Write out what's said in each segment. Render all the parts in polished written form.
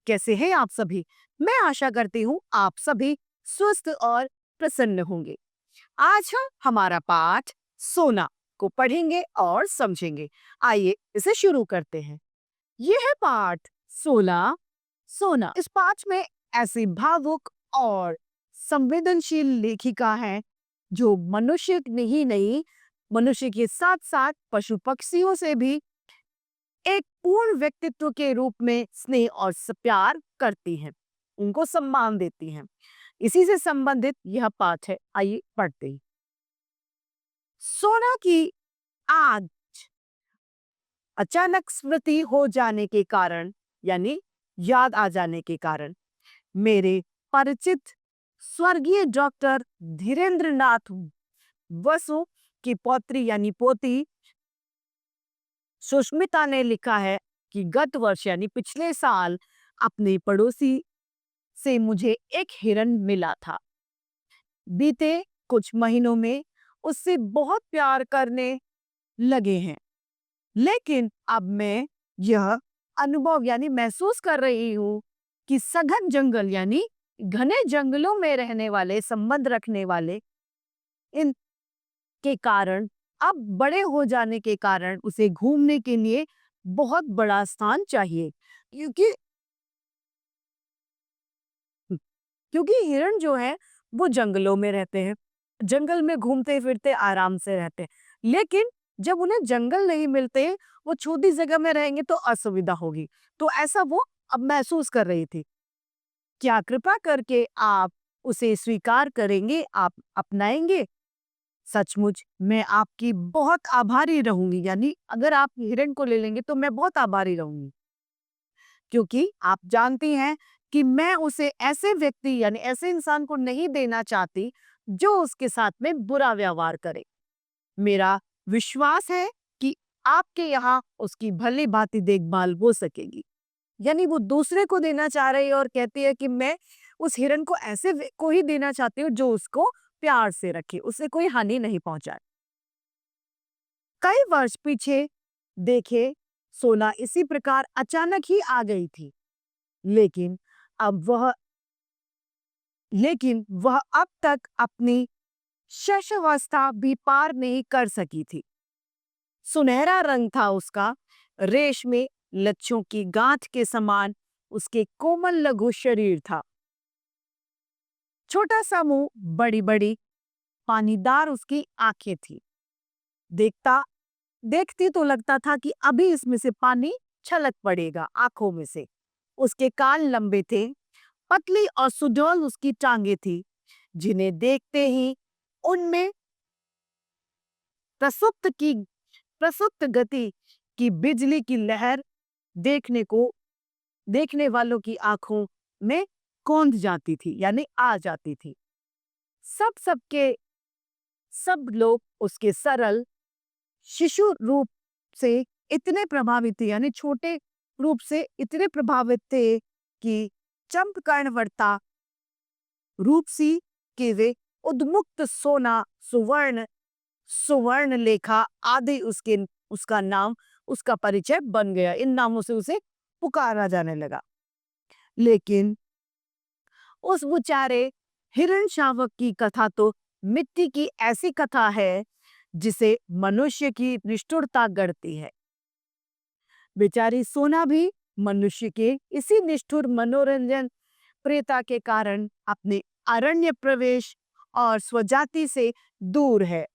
कैसे हैं आप सभी? मैं आशा करती हूँ आप सभी स्वस्थ और प्रसन्न होंगे। आज हम हमारा पाठ सोना को पढ़ेंगे और समझेंगे। आइए इसे शुरू करते हैं। ये है पाठ 16 सोना। इस पाठ में ऐसी भावुक और संवेदनशील लेखिका है जो मनुष्य ही नहीं, मनुष्य के साथ साथ पशु पक्षियों से भी एक पूर्ण व्यक्तित्व के रूप में स्नेह और प्यार करती हैं, उनको सम्मान देती हैं। इसी से संबंधित यह पाठ है। आइए पढ़ते हैं। सोना की आज अचानक स्मृति हो जाने के कारण, यानी याद आ जाने के कारण, मेरे परिचित स्वर्गीय डॉक्टर धीरेन्द्र नाथ बसु की पौत्री यानी पोती सुष्मिता ने लिखा है कि गत वर्ष यानी पिछले साल अपने पड़ोसी से मुझे एक हिरन मिला था। बीते कुछ महीनों में उससे बहुत प्यार करने लगे हैं, लेकिन अब मैं यह अनुभव यानी महसूस कर रही हूँ कि सघन जंगल यानी घने जंगलों में रहने वाले, संबंध रखने वाले इन के कारण, अब बड़े हो जाने के कारण उसे घूमने के लिए बहुत बड़ा स्थान चाहिए, क्योंकि क्योंकि हिरण जो है वो जंगलों में रहते हैं, जंगल में घूमते फिरते आराम से रहते हैं। लेकिन जब उन्हें जंगल नहीं मिलते, वो छोटी जगह में रहेंगे तो असुविधा होगी। तो ऐसा वो अब महसूस कर रही थी। क्या कृपा करके आप उसे स्वीकार करेंगे, आप अपनाएंगे? सचमुच मैं आपकी बहुत आभारी रहूंगी, यानी अगर आप हिरण को ले लेंगे तो मैं बहुत आभारी रहूंगी, क्योंकि आप जानती हैं कि मैं उसे ऐसे व्यक्ति यानी ऐसे इंसान को नहीं देना चाहती जो उसके साथ में बुरा व्यवहार करे। मेरा विश्वास है कि आपके यहाँ उसकी भली भांति देखभाल हो सकेगी। यानी वो दूसरे को देना चाह रही है और कहती है कि मैं उस हिरण को ऐसे को ही देना चाहती हूँ जो उसको प्यार से रखे, उसे कोई हानि नहीं पहुंचाए। कई वर्ष पीछे देखे सोना इसी प्रकार अचानक ही आ गई थी, लेकिन अब वह लेकिन वह अब तक अपनी शैशवावस्था भी पार नहीं कर सकी थी। सुनहरा रंग था उसका, रेशमी लच्छों की गांठ के समान उसके कोमल लघु शरीर था। छोटा सा मुंह, बड़ी बड़ी पानीदार उसकी आंखें थी। देखता देखती तो लगता था कि अभी इसमें से पानी छलक पड़ेगा आंखों में से। उसके कान लंबे थे, पतली और सुडौल उसकी टांगे थी, जिन्हें देखते ही उनमें प्रसुप्त की प्रसुप्त गति की बिजली की लहर देखने वालों की आंखों में कौंध जाती थी, यानी आ जाती थी। सबके सब लोग उसके सरल शिशु रूप से इतने प्रभावित थे, यानी छोटे रूप से इतने प्रभावित थे कि चंपकर्णवर्ता रूपसी के वे उद्मुक्त सोना, सुवर्ण, सुवर्ण लेखा आदि उसका नाम, उसका परिचय बन गया। इन नामों से उसे पुकारा जाने लगा। लेकिन उस बेचारे हिरण शावक की कथा तो मिट्टी की ऐसी कथा है जिसे मनुष्य की निष्ठुरता गढ़ती है। बेचारी सोना भी मनुष्य के इसी निष्ठुर मनोरंजन प्रियता के कारण अपने अरण्य प्रवेश और स्वजाति से दूर है,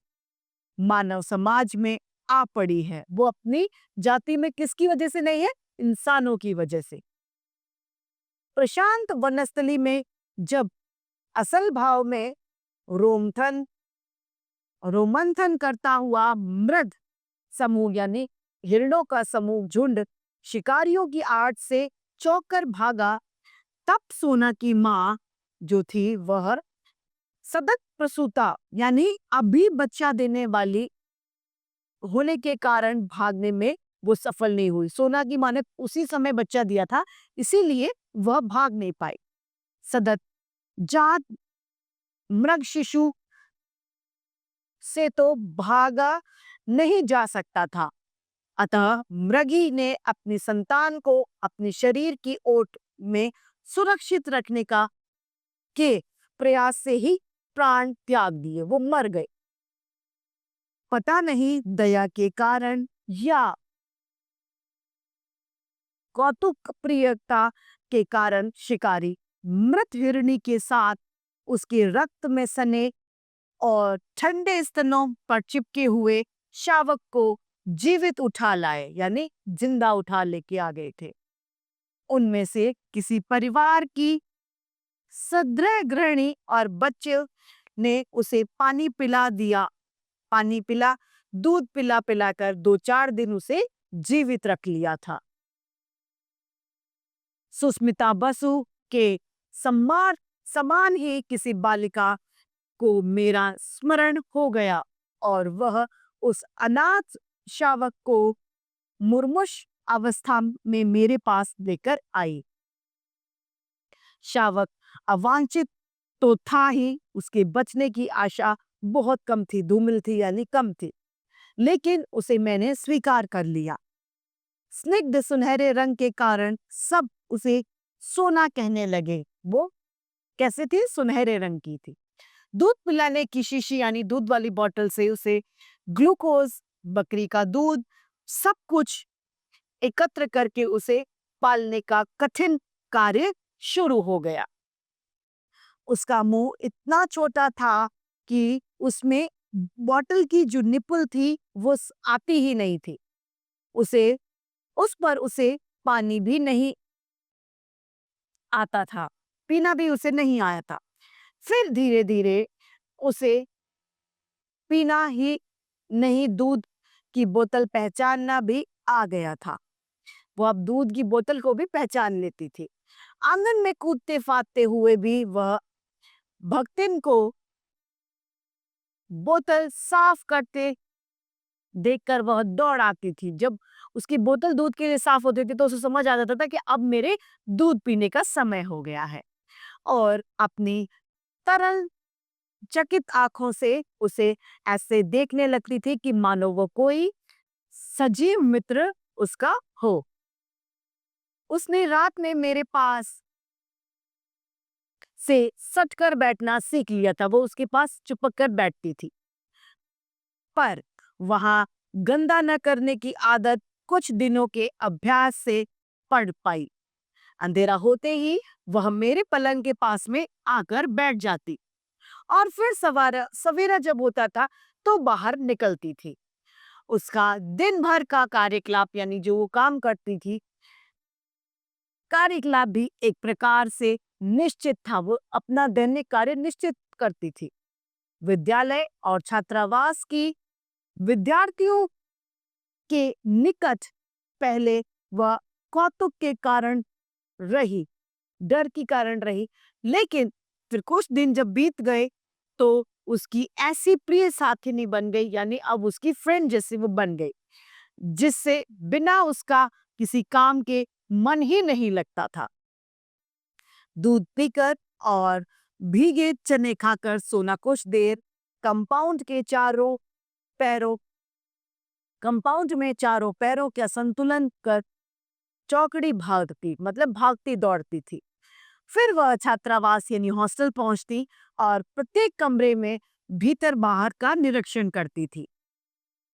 मानव समाज में आ पड़ी है। वो अपनी जाति में किसकी वजह से नहीं है? इंसानों की वजह से। प्रशांत वनस्थली में जब असल भाव में रोमथन रोमंथन करता हुआ मृद समूह यानी हिरणों का समूह झुंड शिकारियों की आड़ से चौंक कर भागा, तब सोना की माँ जो थी वह सदक प्रसूता यानी अभी बच्चा देने वाली होने के कारण भागने में वो सफल नहीं हुई। सोना की माँ ने उसी समय बच्चा दिया था, इसीलिए वह भाग नहीं पाई। सदत जात मृग शिशु से तो भागा नहीं जा सकता था, अतः मृगी ने अपनी संतान को अपने शरीर की ओट में सुरक्षित रखने का के प्रयास से ही प्राण त्याग दिए, वो मर गए। पता नहीं दया के कारण या कौतुक प्रियता के कारण शिकारी मृत हिरणी के साथ उसके रक्त में सने और ठंडे स्तनों पर चिपके हुए शावक को जीवित उठा लाए, यानी जिंदा उठा लेके आ गए थे। उनमें से किसी परिवार की सदृढ़ गृहिणी और बच्चे ने उसे पानी पिला दिया, पानी पिला, दूध पिला पिलाकर 2-4 दिन उसे जीवित रख लिया था। सुस्मिता बसु के सम्मान समान ही किसी बालिका को मेरा स्मरण हो गया और वह उस अनाथ शावक को मुर्मुष अवस्था में मेरे पास लेकर आई। शावक अवांछित तो था ही, उसके बचने की आशा बहुत कम थी, धूमिल थी यानी कम थी, लेकिन उसे मैंने स्वीकार कर लिया। स्निग्ध सुनहरे रंग के कारण सब उसे सोना कहने लगे। वो कैसे थी? सुनहरे रंग की थी। दूध पिलाने की शीशी यानी दूध वाली बोतल से उसे ग्लूकोज, बकरी का दूध, सब कुछ एकत्र करके उसे पालने का कठिन कार्य शुरू हो गया। उसका मुंह इतना छोटा था कि उसमें बोतल की जो निपुल थी वो आती ही नहीं थी। उस पर उसे पानी भी नहीं आता था, पीना भी उसे नहीं आया था। फिर धीरे धीरे उसे पीना ही नहीं, दूध की बोतल पहचानना भी आ गया था। वो अब दूध की बोतल को भी पहचान लेती थी। आंगन में कूदते फादते हुए भी वह भक्तिन को बोतल साफ करते देखकर वह दौड़ आती थी। जब उसकी बोतल दूध के लिए साफ होती थी तो उसे समझ आ जाता था कि अब मेरे दूध पीने का समय हो गया है, और अपनी तरल चकित आंखों से उसे ऐसे देखने लगती थी कि मानो वो कोई सजीव मित्र उसका हो। उसने रात में मेरे पास से सटकर बैठना सीख लिया था, वो उसके पास चिपक कर बैठती थी। पर वहां गंदा न करने की आदत कुछ दिनों के अभ्यास से पड़ पाई। अंधेरा होते ही वह मेरे पलंग के पास में आकर बैठ जाती और फिर सवेरा जब होता था तो बाहर निकलती थी। उसका दिन भर का कार्यकलाप यानी जो वो काम करती थी, कार्यकलाप भी एक प्रकार से निश्चित था। वो अपना दैनिक कार्य निश्चित करती थी। विद्यालय और छात्रावास की विद्यार्थियों के निकट पहले वह कौतुक के कारण रही, डर के कारण रही, लेकिन फिर कुछ दिन जब बीत गए तो उसकी ऐसी प्रिय साथिनी बन गई, यानी अब उसकी फ्रेंड जैसी वो बन गई, जिससे बिना उसका किसी काम के मन ही नहीं लगता था। दूध पीकर और भीगे चने खाकर सोना कुछ देर कंपाउंड के चारों पैरों कंपाउंड में चारों पैरों का संतुलन कर चौकड़ी भागती, मतलब भागती दौड़ती थी। फिर वह छात्रावास यानी हॉस्टल पहुंचती और प्रत्येक कमरे में भीतर बाहर का निरीक्षण करती थी।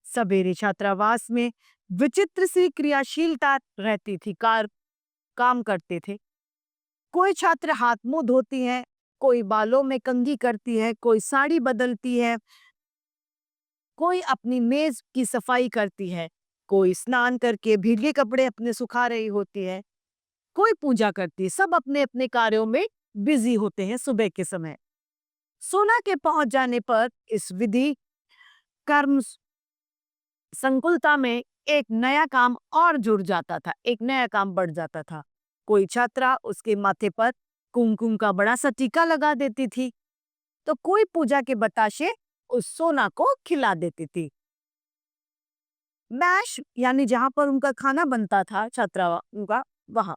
सवेरे छात्रावास में विचित्र सी क्रियाशीलता रहती थी, काम करते थे। कोई छात्र हाथ मुंह धोती है, कोई बालों में कंघी करती है, कोई साड़ी बदलती है, कोई अपनी मेज की सफाई करती है, कोई स्नान करके भीगे कपड़े अपने सुखा रही होती है, कोई पूजा करती है। सब अपने अपने कार्यों में बिजी होते हैं सुबह के समय। सोना के पहुंच जाने पर इस विधि कर्म संकुलता में एक नया काम और जुड़ जाता था, एक नया काम बढ़ जाता था। कोई छात्रा उसके माथे पर कुमकुम का बड़ा सा टीका लगा देती थी, तो कोई पूजा के बताशे उस सोना को खिला देती थी। मैश यानी जहां पर उनका खाना बनता था छात्रा उनका, वहां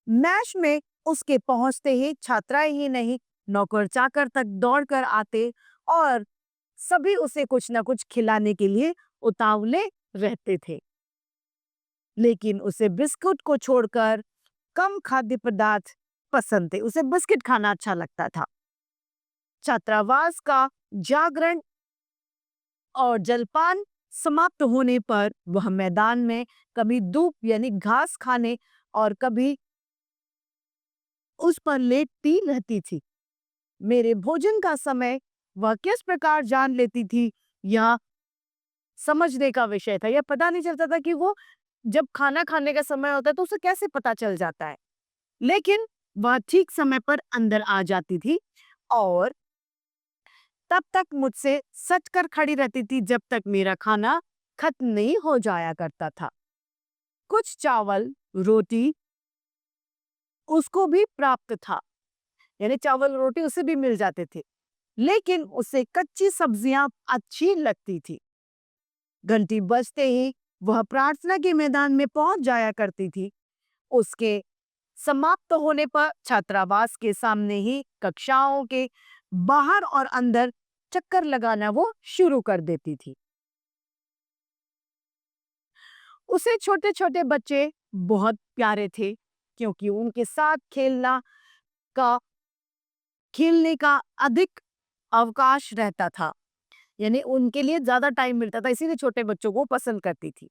मैश में उसके पहुंचते ही छात्राएं ही नहीं, नौकर चाकर तक दौड़कर आते और सभी उसे कुछ न कुछ खिलाने के लिए उतावले रहते थे। लेकिन उसे बिस्कुट को छोड़कर कम खाद्य पदार्थ पसंद थे, उसे बिस्किट खाना अच्छा लगता था। छात्रावास का जागरण और जलपान समाप्त होने पर वह मैदान में कभी धूप यानी घास खाने और कभी उस पर लेटती रहती थी। मेरे भोजन का समय वह किस प्रकार जान लेती थी, यह समझने का विषय था। यह पता नहीं चलता था कि वो जब खाना खाने का समय होता है तो उसे कैसे पता चल जाता है, लेकिन वह ठीक समय पर अंदर आ जाती थी और तब तक मुझसे सच कर खड़ी रहती थी जब तक मेरा खाना खत्म नहीं हो जाया करता था। कुछ चावल रोटी उसको भी प्राप्त था, यानी चावल रोटी उसे भी मिल जाते थे, लेकिन उसे कच्ची सब्जियां अच्छी लगती थी। घंटी बजते ही वह प्रार्थना के मैदान में पहुंच जाया करती थी। उसके समाप्त होने पर छात्रावास के सामने ही कक्षाओं के बाहर और अंदर चक्कर लगाना वो शुरू कर देती थी। उसे छोटे छोटे बच्चे बहुत प्यारे थे, क्योंकि उनके साथ का खेलने का अधिक अवकाश रहता था, यानी उनके लिए ज्यादा टाइम मिलता था, इसीलिए छोटे बच्चों को पसंद करती थी।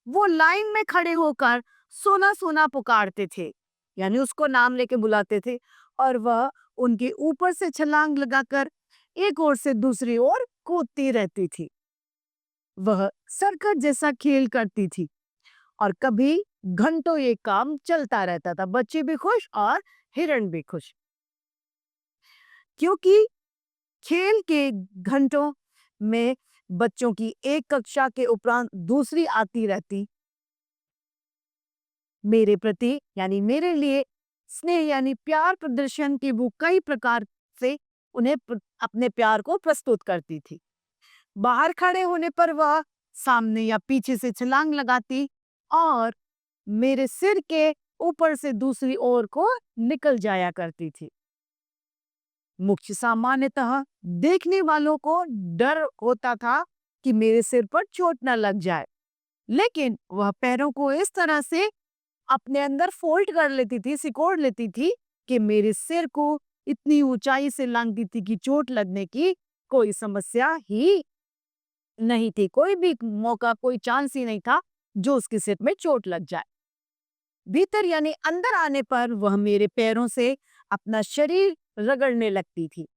वो लाइन में खड़े होकर सोना सोना पुकारते थे, यानी उसको नाम लेके बुलाते थे, और वह उनके ऊपर से छलांग लगाकर एक ओर से दूसरी ओर कूदती रहती थी। वह सर्कस जैसा खेल करती थी और कभी घंटों ये काम चलता रहता था। बच्चे भी खुश और हिरण भी खुश, क्योंकि खेल के घंटों में बच्चों की एक कक्षा के उपरांत दूसरी आती रहती। मेरे प्रति यानी मेरे लिए स्नेह यानी प्यार प्रदर्शन की वो कई प्रकार से अपने प्यार को प्रस्तुत करती थी। बाहर खड़े होने पर वह सामने या पीछे से छलांग लगाती और मेरे सिर के ऊपर से दूसरी ओर को निकल जाया करती थी। मुख्य सामान्यतः देखने वालों को डर होता था कि मेरे सिर पर चोट न लग जाए, लेकिन वह पैरों को इस तरह से अपने अंदर फोल्ड कर लेती थी, सिकोड़ लेती थी कि मेरे सिर को इतनी ऊंचाई से लांघती थी कि चोट लगने की कोई समस्या ही नहीं थी। कोई भी मौका, कोई चांस ही नहीं था जो उसके सिर में चोट लग जाए। भीतर यानी अंदर आने पर वह मेरे पैरों से अपना शरीर रगड़ने लगती थी।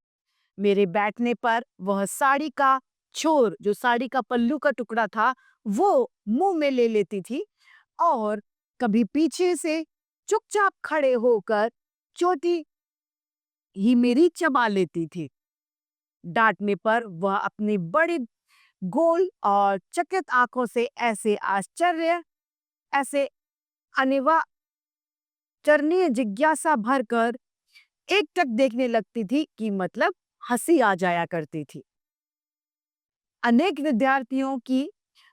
मेरे बैठने पर वह साड़ी का छोर, जो साड़ी का पल्लू का टुकड़ा था, वो मुंह में ले लेती थी और कभी पीछे से चुपचाप खड़े होकर चोटी ही मेरी चबा लेती थी। डांटने पर वह अपनी बड़ी गोल और चकित आंखों से ऐसे अनिवार्य जिज्ञासा भरकर एकटक देखने लगती थी कि मतलब हंसी आ जाया करती थी। अनेक विद्यार्थियों की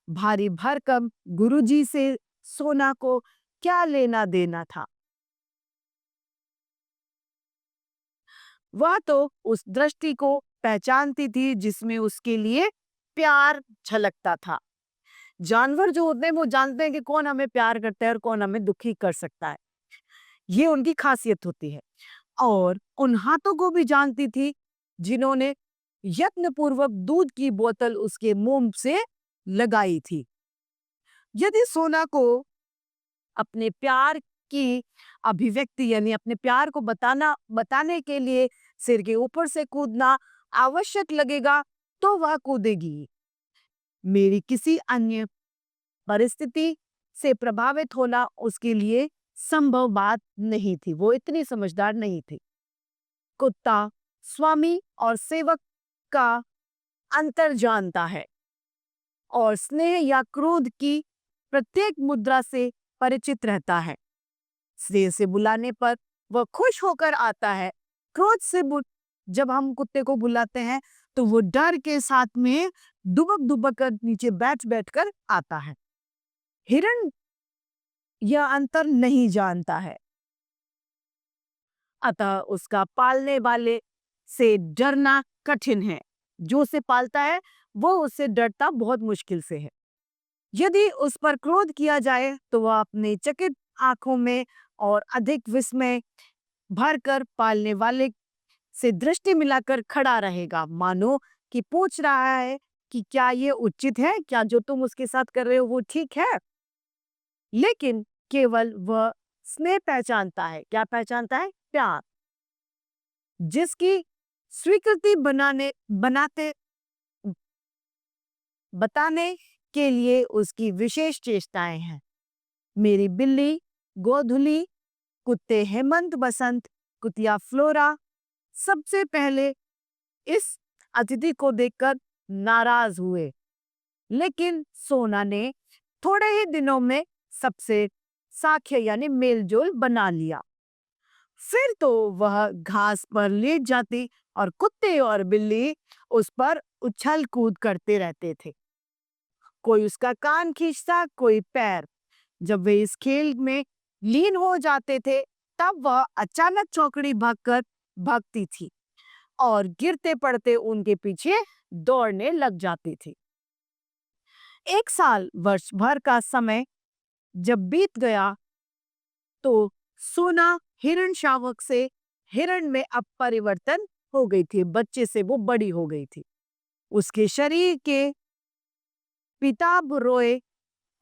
भारी भरकम गुरुजी से सोना को क्या लेना देना था। वह तो उस दृष्टि को पहचानती थी जिसमें उसके लिए प्यार झलकता था। जानवर जो होते हैं वो जानते हैं कि कौन हमें प्यार करता है और कौन हमें दुखी कर सकता है। ये उनकी खासियत होती है। और उन हाथों को भी जानती थी जिन्होंने यत्नपूर्वक दूध की बोतल उसके मुंह से लगाई थी। यदि सोना को अपने प्यार की अभिव्यक्ति यानी अपने प्यार को बताने के लिए सिर के ऊपर से कूदना आवश्यक लगेगा तो वह कूदेगी। मेरी किसी अन्य परिस्थिति से प्रभावित होना उसके लिए संभव बात नहीं थी। वो इतनी समझदार नहीं थी। कुत्ता स्वामी और सेवक का अंतर जानता है और स्नेह या क्रोध की प्रत्येक मुद्रा से परिचित रहता है। स्नेह से बुलाने पर वह खुश होकर आता है। क्रोध से जब हम कुत्ते को बुलाते हैं तो वो डर के साथ में दुबक दुबक कर नीचे बैठ बैठ कर आता है। हिरण यह अंतर नहीं जानता है, अतः उसका पालने वाले से डरना कठिन है। जो उसे पालता है वो उससे डरता बहुत मुश्किल से है। यदि उस पर क्रोध किया जाए तो वह अपने चकित आंखों में और अधिक विस्मय भरकर पालने वाले से दृष्टि मिलाकर खड़ा रहेगा, मानो कि पूछ रहा है कि क्या ये उचित है, क्या जो तुम उसके साथ कर रहे हो वो ठीक है। लेकिन केवल वह स्नेह पहचानता है। क्या पहचानता है? प्यार, जिसकी स्वीकृति बनाते बताने के लिए उसकी विशेष चेष्टाएं हैं। मेरी बिल्ली गोधुली, कुत्ते हेमंत बसंत, कुतिया फ्लोरा सबसे पहले इस अतिथि को देखकर नाराज हुए, लेकिन सोना ने थोड़े ही दिनों में सबसे साख्य यानी मेलजोल बना लिया। फिर तो वह घास पर लेट जाती और कुत्ते और बिल्ली उस पर उछल कूद करते रहते थे। कोई उसका कान खींचता, कोई पैर। जब वे इस खेल में लीन हो जाते थे, तब वह अचानक चौकड़ी भागती थी और गिरते पड़ते उनके पीछे दौड़ने लग जाती थी। एक साल वर्ष भर का समय जब बीत गया, तो सोना हिरण शावक से हिरण में अब परिवर्तन हो गई थी। बच्चे से वो बड़ी हो गई थी। उसके शरीर के पीताभ रोए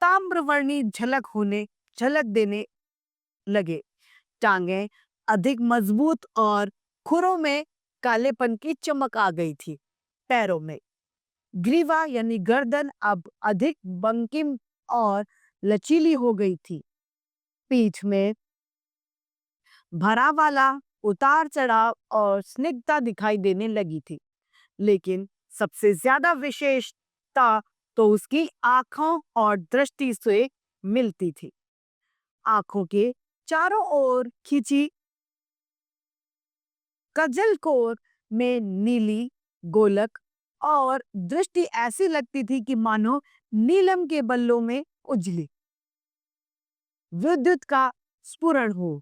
ताम्रवर्णी झलक देने लगे। टांगे अधिक मजबूत और खुरों में कालेपन की चमक आ गई थी। पैरों में ग्रीवा यानी गर्दन अब अधिक बंकिम और लचीली हो गई थी। पीठ में भरा वाला उतार चढ़ाव और स्निग्धता दिखाई देने लगी थी। लेकिन सबसे ज्यादा विशेषता तो उसकी आंखों और दृष्टि से मिलती थी। आंखों के चारों ओर खिंची कजल कोर में नीली गोलक और दृष्टि ऐसी लगती थी कि मानो नीलम के बल्लों में उजली विद्युत का स्फुरण हो।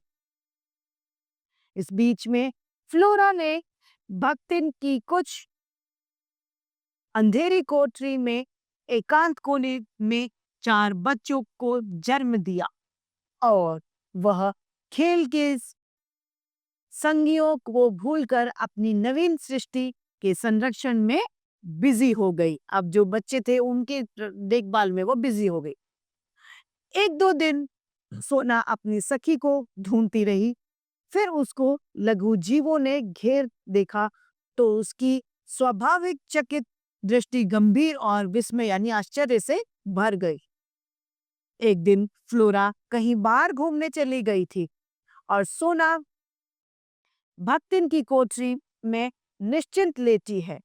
इस बीच में फ्लोरा ने भक्तिन की कुछ अंधेरी कोठरी में एकांत कोने में 4 बच्चों को जन्म दिया और वह खेल के संगियों को भूलकर अपनी नवीन सृष्टि के संरक्षण में बिजी हो गई। अब जो बच्चे थे उनके देखभाल में वो बिजी हो गई। एक दो दिन सोना अपनी सखी को ढूंढती रही। फिर उसको लघु जीवों ने घेर देखा तो उसकी स्वाभाविक चकित दृष्टि गंभीर और विस्मय यानी आश्चर्य से भर गई। एक दिन फ्लोरा कहीं बाहर घूमने चली गई थी और सोना भक्तिन की कोठरी में निश्चिंत लेटी है।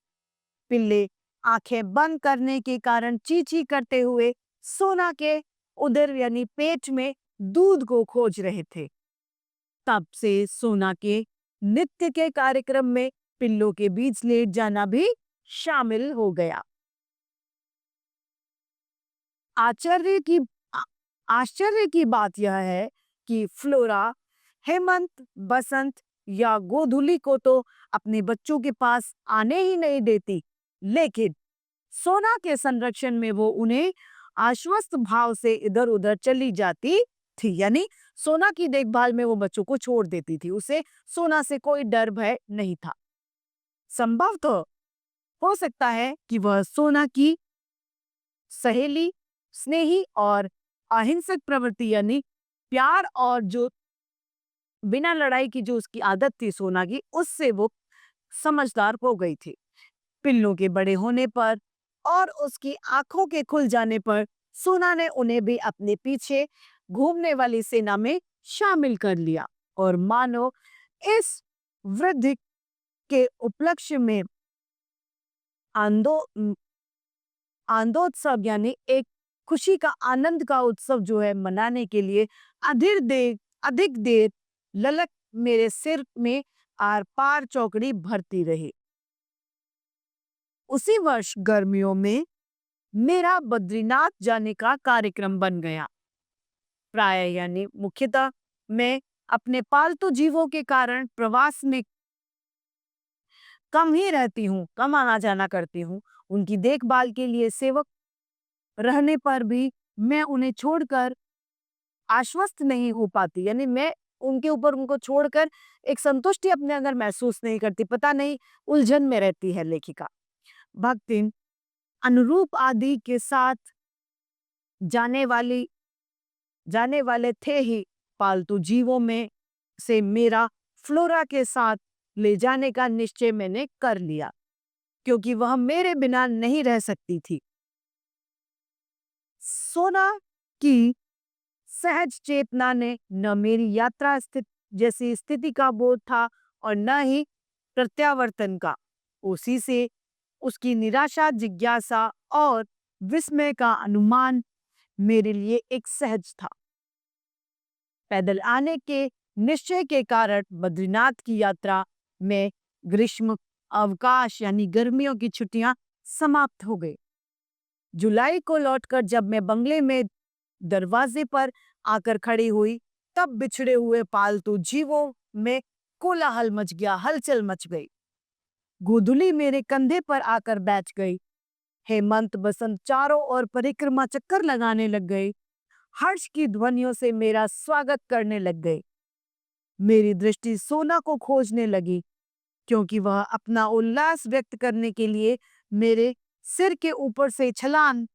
पिल्ले आंखें बंद करने के कारण चींची करते हुए सोना के उदर यानी पेट में दूध को खोज रहे थे। तब से सोना के नित्य के कार्यक्रम में पिल्लों के बीच लेट जाना भी शामिल हो गया। आश्चर्य की आश्चर्य की बात यह है कि फ्लोरा हेमंत बसंत या गोधुली को तो अपने बच्चों के पास आने ही नहीं देती, लेकिन सोना के संरक्षण में वो उन्हें आश्वस्त भाव से इधर उधर चली जाती थी। यानी सोना की देखभाल में वो बच्चों को छोड़ देती थी। उसे सोना से कोई डर भय नहीं था। संभव तो हो सकता है कि वह सोना की सहेली, स्नेही और अहिंसक प्रवृत्ति यानी प्यार और जो बिना लड़ाई की जो उसकी आदत थी सोना की, उससे वो समझदार हो गई थी। पिल्लों के बड़े होने पर और उसकी आंखों के खुल जाने पर सोना ने उन्हें भी अपने पीछे घूमने वाली सेना में शामिल कर लिया और मानो इस वृद्धि के उपलक्ष्य में आंदो आनंदोत्सव यानी एक खुशी का आनंद का उत्सव जो है मनाने के लिए अधिक देर ललक मेरे सिर में आर पार चौकड़ी भरती रही। उसी वर्ष गर्मियों में मेरा बद्रीनाथ जाने का कार्यक्रम बन गया। प्राय यानी मुख्यतः मैं अपने पालतू जीवों के कारण प्रवास में कम ही रहती हूँ, कम आना जाना करती हूँ। उनकी देखभाल के लिए सेवक रहने पर भी मैं उन्हें छोड़कर आश्वस्त नहीं हो पाती, यानी मैं उनके ऊपर उनको छोड़कर एक संतुष्टि अपने अंदर महसूस नहीं करती, पता नहीं उलझन में रहती है लेखिका। भक्तिन अनुरूप आदि के साथ जाने वाली जाने वाले थे ही पालतू जीवों में से मेरा फ्लोरा के साथ ले जाने का निश्चय मैंने कर लिया, क्योंकि वह मेरे बिना नहीं रह सकती थी। सोना की सहज चेतना ने न मेरी यात्रा जैसी स्थिति का बोध था और न ही प्रत्यावर्तन का। उसी से उसकी निराशा, जिज्ञासा और विस्मय का अनुमान मेरे लिए एक सहज था। पैदल आने के निश्चय के कारण बद्रीनाथ की यात्रा में ग्रीष्म अवकाश यानी गर्मियों की छुट्टियां समाप्त हो गई। जुलाई को लौटकर जब मैं बंगले में दरवाजे पर आकर खड़ी हुई, तब बिछड़े हुए पालतू जीवों में कोलाहल मच गया, हलचल मच गई। गोधुली मेरे कंधे पर आकर बैठ गई। हेमंत बसंत चारों ओर परिक्रमा चक्कर लगाने लग गए, हर्ष की ध्वनियों से मेरा स्वागत करने लग गए। मेरी दृष्टि सोना को खोजने लगी, क्योंकि वह अपना उल्लास व्यक्त करने के लिए मेरे सिर के ऊपर से छलांग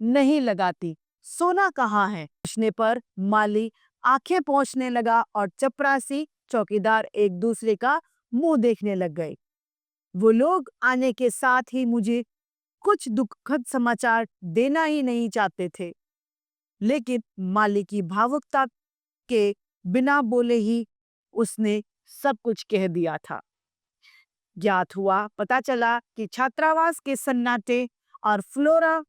नहीं लगाती। सोना कहाँ है पूछने पर माली आंखें पोंछने लगा और चपरासी चौकीदार एक दूसरे का मुंह देखने लग गए। वो लोग आने के साथ ही मुझे कुछ दुखद समाचार देना ही नहीं चाहते थे, लेकिन माली की भावुकता के बिना बोले ही उसने सब कुछ कह दिया था। ज्ञात हुआ, पता चला कि छात्रावास के सन्नाटे और फ्लोरा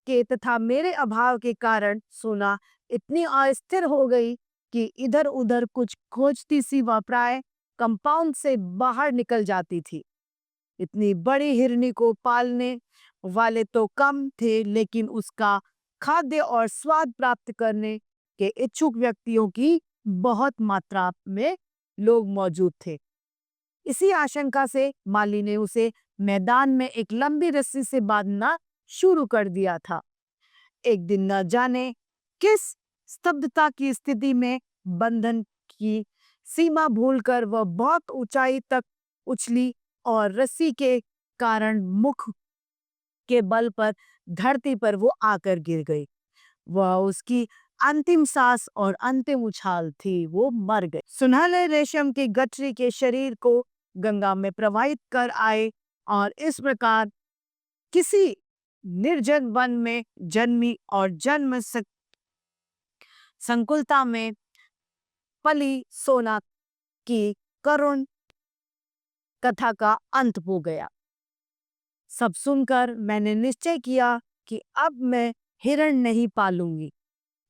के तथा मेरे अभाव के कारण सोना इतनी अस्थिर हो गई कि इधर उधर कुछ खोजती सी वह प्राय कंपाउंड से बाहर निकल जाती थी। इतनी बड़ी हिरनी को पालने वाले तो कम थे, लेकिन उसका खाद्य और स्वाद प्राप्त करने के इच्छुक व्यक्तियों की बहुत मात्रा में लोग मौजूद थे। इसी आशंका से माली ने उसे मैदान में एक लंबी रस्सी से बांधना शुरू कर दिया था। एक दिन न जाने किस स्तब्धता की स्थिति में बंधन की सीमा भूलकर वह बहुत ऊंचाई तक उछली और रस्सी के कारण मुख के बल पर धरती पर वो आकर गिर गई। वह उसकी अंतिम सांस और अंतिम उछाल थी, वो मर गई। सुनहले रेशम के गठरी के शरीर को गंगा में प्रवाहित कर आए और इस प्रकार किसी निर्जन वन में जन्मी और जन्म संकुलता में पली सोना की करुण कथा का अंत हो गया। सब सुनकर मैंने निश्चय किया कि अब मैं हिरण नहीं पालूंगी,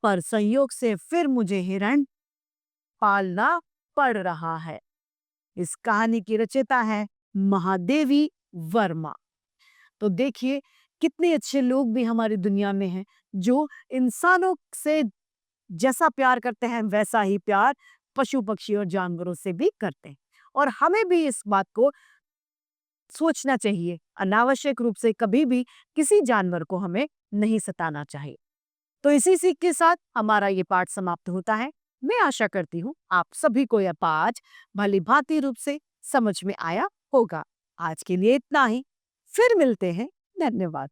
पर संयोग से फिर मुझे हिरण पालना पड़ रहा है। इस कहानी की रचयिता है महादेवी वर्मा। तो देखिए कितने अच्छे लोग भी हमारी दुनिया में हैं, जो इंसानों से जैसा प्यार करते हैं वैसा ही प्यार पशु पक्षी और जानवरों से भी करते हैं। और हमें भी इस बात को सोचना चाहिए, अनावश्यक रूप से कभी भी किसी जानवर को हमें नहीं सताना चाहिए। तो इसी सीख के साथ हमारा ये पाठ समाप्त होता है। मैं आशा करती हूँ आप सभी को यह पाठ भली भांति रूप से समझ में आया होगा। आज के लिए इतना ही, फिर मिलते हैं। धन्यवाद।